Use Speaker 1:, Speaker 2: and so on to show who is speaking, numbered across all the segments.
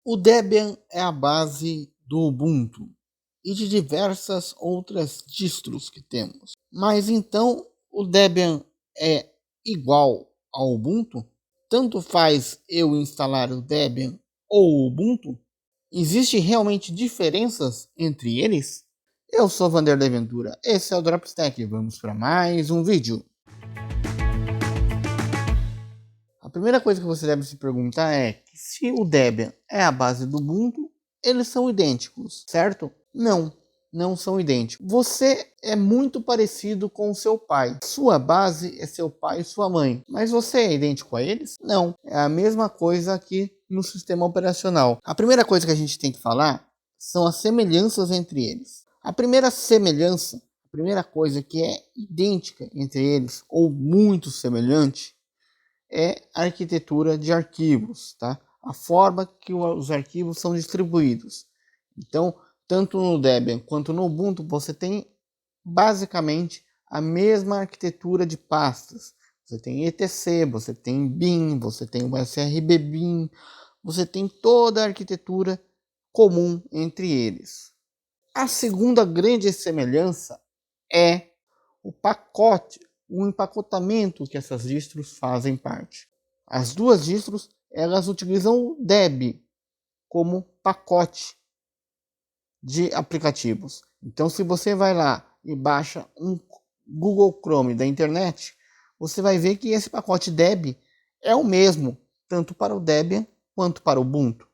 Speaker 1: O Debian é a base do Ubuntu e de diversas outras distros que temos. Mas então o Debian é igual ao Ubuntu? Tanto faz eu instalar o Debian ou o Ubuntu? Existem realmente diferenças entre eles? Eu sou Vanderlei Ventura, esse é o Dropstack e vamos para mais um vídeo. A primeira coisa que você deve se perguntar é que se o Debian é a base do Ubuntu, eles são idênticos, certo? Não são idênticos. Você é muito parecido com o seu pai. Sua base é seu pai e sua mãe. Mas você é idêntico a eles? Não. É a mesma coisa aqui no sistema operacional. A primeira coisa que a gente tem que falar são as semelhanças entre eles. A primeira semelhança, a primeira coisa que é idêntica entre eles, ou muito semelhante, é a arquitetura de arquivos, tá? A forma que os arquivos são distribuídos. Então, tanto no Debian quanto no Ubuntu, você tem basicamente a mesma arquitetura de pastas. Você tem etc, você tem bin, você tem o srbin, você tem toda a arquitetura comum entre eles. A segunda grande semelhança é o pacote, o empacotamento que essas distros fazem parte. As duas distros, elas utilizam o Deb como pacote de aplicativos. Então, se você vai lá e baixa um Google Chrome da internet, você vai ver que esse pacote Deb é o mesmo, tanto para o Debian quanto para o Ubuntu.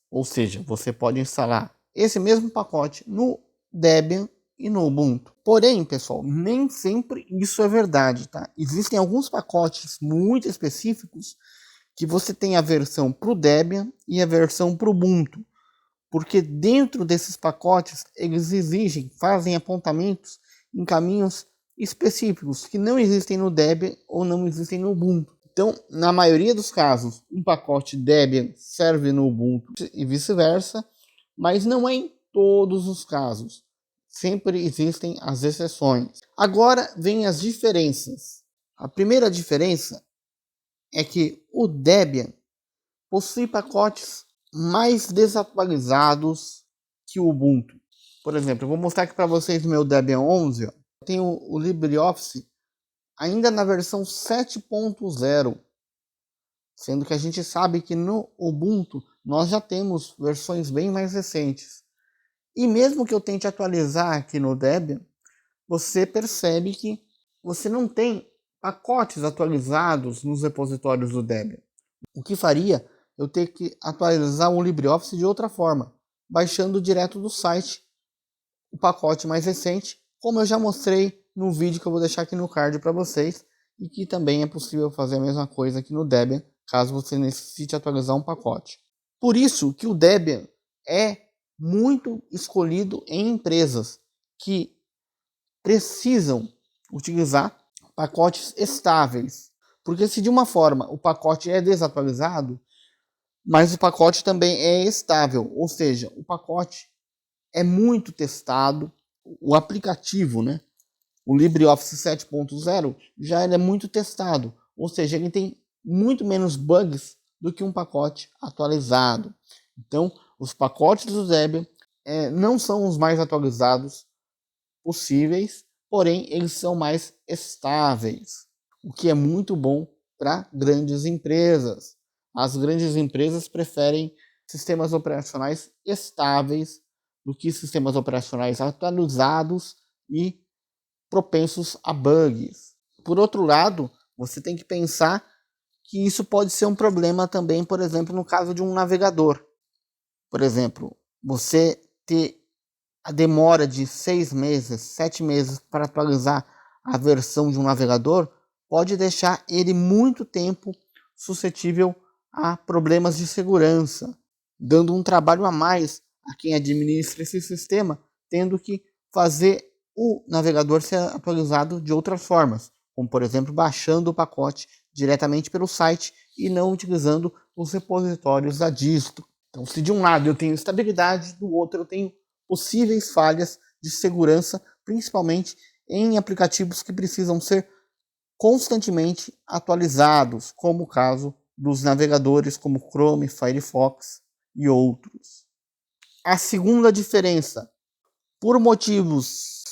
Speaker 1: Ou seja, você pode instalar esse mesmo pacote no Debian e no Ubuntu. Porém, pessoal, nem sempre isso é verdade, tá? Existem alguns pacotes muito específicos que você tem a versão para o Debian e a versão para o Ubuntu. Porque dentro desses pacotes, eles fazem apontamentos em caminhos específicos que não existem no Debian ou não existem no Ubuntu. Então, na maioria dos casos, um pacote Debian serve no Ubuntu e vice-versa, mas não é em todos os casos. Sempre existem as exceções. Agora vem as diferenças. A primeira diferença é que o Debian possui pacotes mais desatualizados que o Ubuntu. Por exemplo, eu vou mostrar aqui para vocês o meu Debian 11. Ó. Eu tenho o LibreOffice ainda na versão 7.0, sendo que a gente sabe que no Ubuntu nós já temos versões bem mais recentes. E mesmo que eu tente atualizar aqui no Debian, você percebe que você não tem pacotes atualizados nos repositórios do Debian. O que faria eu ter que atualizar o LibreOffice de outra forma, baixando direto do site o pacote mais recente, como eu já mostrei no vídeo que eu vou deixar aqui no card para vocês, e que também é possível fazer a mesma coisa aqui no Debian, caso você necessite atualizar um pacote. Por isso que o Debian é muito escolhido em empresas que precisam utilizar pacotes estáveis. Porque se de uma forma o pacote é desatualizado, mas o pacote também é estável, ou seja, o pacote é muito testado, o aplicativo, né? O LibreOffice 7.0 já é muito testado, ou seja, ele tem muito menos bugs do que um pacote atualizado. Então, os pacotes do Debian não são os mais atualizados possíveis, porém eles são mais estáveis, o que é muito bom para grandes empresas. As grandes empresas preferem sistemas operacionais estáveis do que sistemas operacionais atualizados e propensos a bugs. Por outro lado, você tem que pensar que isso pode ser um problema também, por exemplo, no caso de um navegador. Por exemplo, você ter a demora de 6 meses, 7 meses para atualizar a versão de um navegador pode deixar ele muito tempo suscetível a problemas de segurança, dando um trabalho a mais a quem administra esse sistema, tendo que fazer o navegador ser atualizado de outras formas, como por exemplo baixando o pacote diretamente pelo site e não utilizando os repositórios da distro. Então, se de um lado eu tenho estabilidade, do outro eu tenho possíveis falhas de segurança, principalmente em aplicativos que precisam ser constantemente atualizados, como o caso dos navegadores como Chrome, Firefox e outros. A segunda diferença, por motivos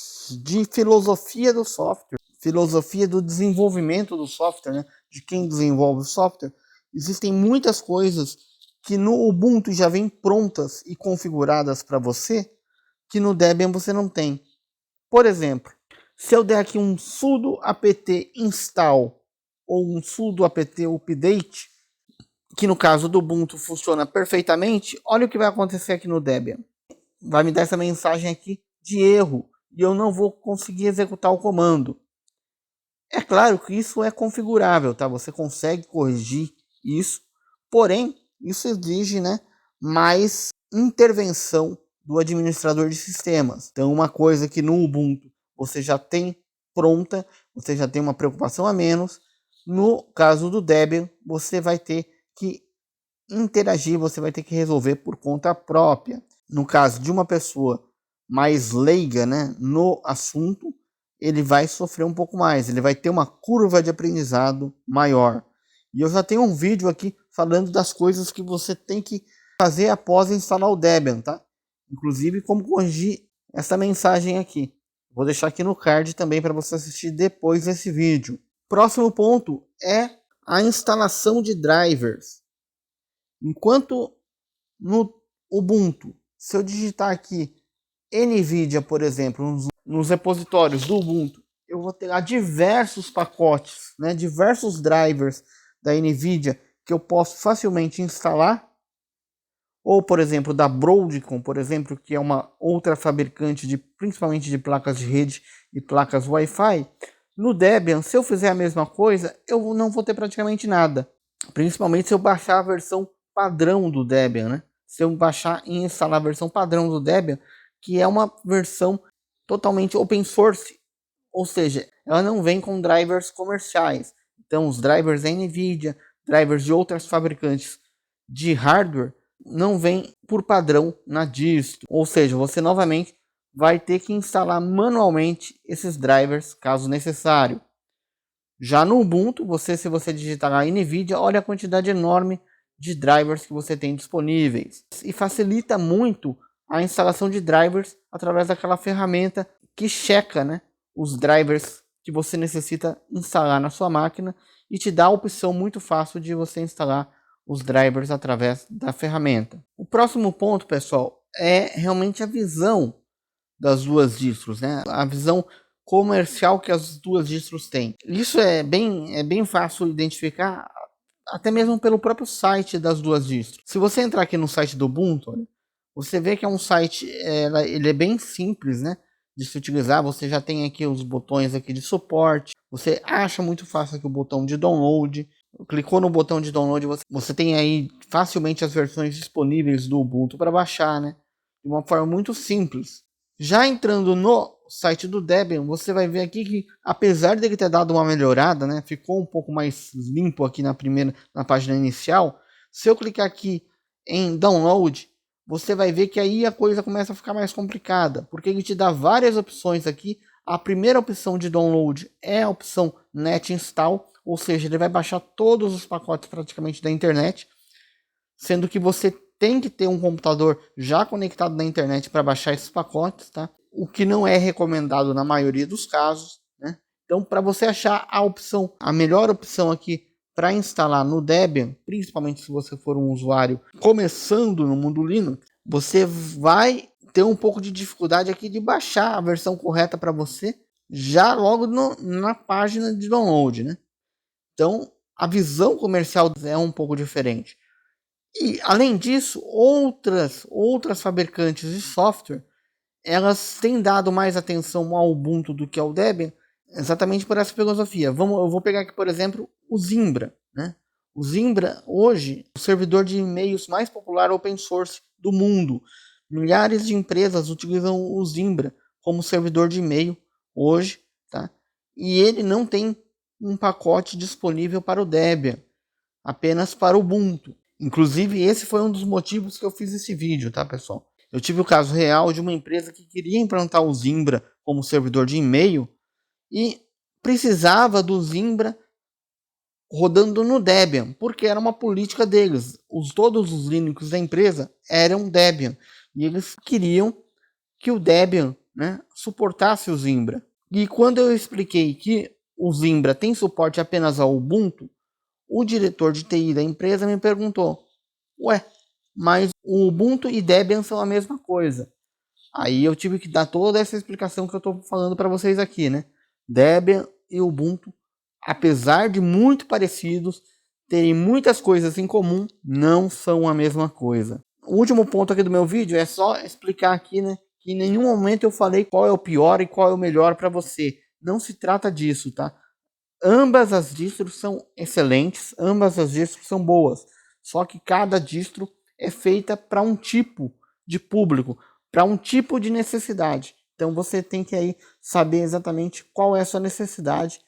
Speaker 1: de filosofia do software, filosofia do desenvolvimento do software, né, de quem desenvolve o software, existem muitas coisas que no Ubuntu já vêm prontas e configuradas para você, que no Debian você não tem. Por exemplo, se eu der aqui um sudo apt install ou um sudo apt update, que no caso do Ubuntu funciona perfeitamente, olha o que vai acontecer aqui no Debian. Vai me dar essa mensagem aqui de erro e eu não vou conseguir executar o comando. É claro que isso é configurável, tá? Você consegue corrigir isso, porém, isso exige, né, mais intervenção do administrador de sistemas. Então, uma coisa que no Ubuntu você já tem pronta, você já tem uma preocupação a menos. No caso do Debian, você vai ter que interagir, você vai ter que resolver por conta própria. No caso de uma pessoa mais leiga, né, no assunto, ele vai sofrer um pouco mais, ele vai ter uma curva de aprendizado maior. E eu já tenho um vídeo aqui falando das coisas que você tem que fazer após instalar o Debian, tá? Inclusive como corrigir essa mensagem aqui. Vou deixar aqui no card também para você assistir depois desse vídeo. Próximo ponto é a instalação de drivers. Enquanto no Ubuntu, se eu digitar aqui NVIDIA, por exemplo, nos repositórios do Ubuntu, eu vou ter lá diversos pacotes, né, diversos drivers da NVIDIA que eu posso facilmente instalar. Ou, por exemplo, da Broadcom, por exemplo, que é uma outra fabricante principalmente de placas de rede e placas Wi-Fi. No Debian, se eu fizer a mesma coisa, eu não vou ter praticamente nada. Principalmente se eu baixar a versão padrão do Debian, né? Se eu baixar e instalar a versão padrão do Debian, que é uma versão totalmente open source, ou seja, ela não vem com drivers comerciais. Então, os drivers da NVIDIA, drivers de outras fabricantes de hardware, não vem por padrão na distro. Ou seja, você novamente vai ter que instalar manualmente esses drivers, caso necessário. Já no Ubuntu, se você digitar lá NVIDIA, olha a quantidade enorme de drivers que você tem disponíveis. E facilita muito a instalação de drivers através daquela ferramenta que checa, né, os drivers que você necessita instalar na sua máquina e te dá a opção muito fácil de você instalar os drivers através da ferramenta. O próximo ponto, pessoal, é realmente a visão das duas distros, né? A visão comercial que as duas distros têm. Isso é bem fácil identificar, até mesmo pelo próprio site das duas distros. Se você entrar aqui no site do Ubuntu, olha, você vê que é um site, ele é bem simples, né, de se utilizar. Você já tem aqui os botões aqui de suporte. Você acha muito fácil aqui o botão de download. Clicou no botão de download, você tem aí facilmente as versões disponíveis do Ubuntu para baixar, né, de uma forma muito simples. Já entrando no site do Debian, você vai ver aqui que, apesar dele ter dado uma melhorada, né, ficou um pouco mais limpo aqui na página inicial. Se eu clicar aqui em download, você vai ver que aí a coisa começa a ficar mais complicada, porque ele te dá várias opções aqui. A primeira opção de download é a opção net install, ou seja, ele vai baixar todos os pacotes praticamente da internet, sendo que você tem que ter um computador já conectado na internet para baixar esses pacotes, tá? O que não é recomendado na maioria dos casos, né? Então, para você achar a melhor opção aqui para instalar no Debian, principalmente se você for um usuário começando no mundo Linux, você vai ter um pouco de dificuldade aqui de baixar a versão correta para você já logo na página de download, né? Então, a visão comercial é um pouco diferente. E, além disso, outras fabricantes de software, elas têm dado mais atenção ao Ubuntu do que ao Debian, exatamente por essa filosofia. Eu vou pegar aqui, por exemplo, o Zimbra, né? O Zimbra, hoje, é o servidor de e-mails mais popular open source do mundo. Milhares de empresas utilizam o Zimbra como servidor de e-mail hoje, tá? E ele não tem um pacote disponível para o Debian, apenas para o Ubuntu. Inclusive, esse foi um dos motivos que eu fiz esse vídeo, tá, pessoal? Eu tive o caso real de uma empresa que queria implantar o Zimbra como servidor de e-mail e precisava do Zimbra rodando no Debian, porque era uma política deles. Todos os Linux da empresa eram Debian e eles queriam que o Debian, né, suportasse o Zimbra. E quando eu expliquei que o Zimbra tem suporte apenas ao Ubuntu, o diretor de TI da empresa me perguntou: ué, mas o Ubuntu e Debian são a mesma coisa? Aí eu tive que dar toda essa explicação que eu estou falando para vocês aqui, né? Debian e Ubuntu, apesar de muito parecidos, terem muitas coisas em comum, não são a mesma coisa. O último ponto aqui do meu vídeo é só explicar aqui, né, que em nenhum momento eu falei qual é o pior e qual é o melhor para você. Não se trata disso, tá? Ambas as distros são excelentes, ambas as distros são boas. Só que cada distro é feita para um tipo de público, para um tipo de necessidade. Então você tem que aí saber exatamente qual é a sua necessidade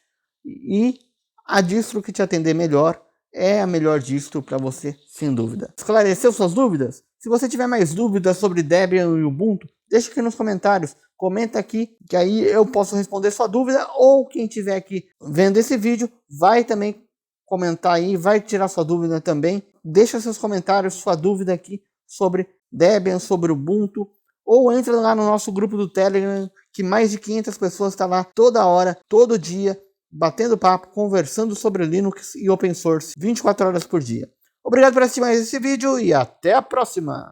Speaker 1: e a distro que te atender melhor é a melhor distro para você, sem dúvida. Esclareceu suas dúvidas? Se você tiver mais dúvidas sobre Debian e Ubuntu, deixa aqui nos comentários. Comenta aqui, que aí eu posso responder sua dúvida, ou quem estiver aqui vendo esse vídeo vai também comentar aí, vai tirar sua dúvida também. Deixa seus comentários, sua dúvida aqui sobre Debian, sobre Ubuntu, ou entra lá no nosso grupo do Telegram, que mais de 500 pessoas estão lá toda hora, todo dia, batendo papo, conversando sobre Linux e Open Source 24 horas por dia. Obrigado por assistir mais esse vídeo e até a próxima!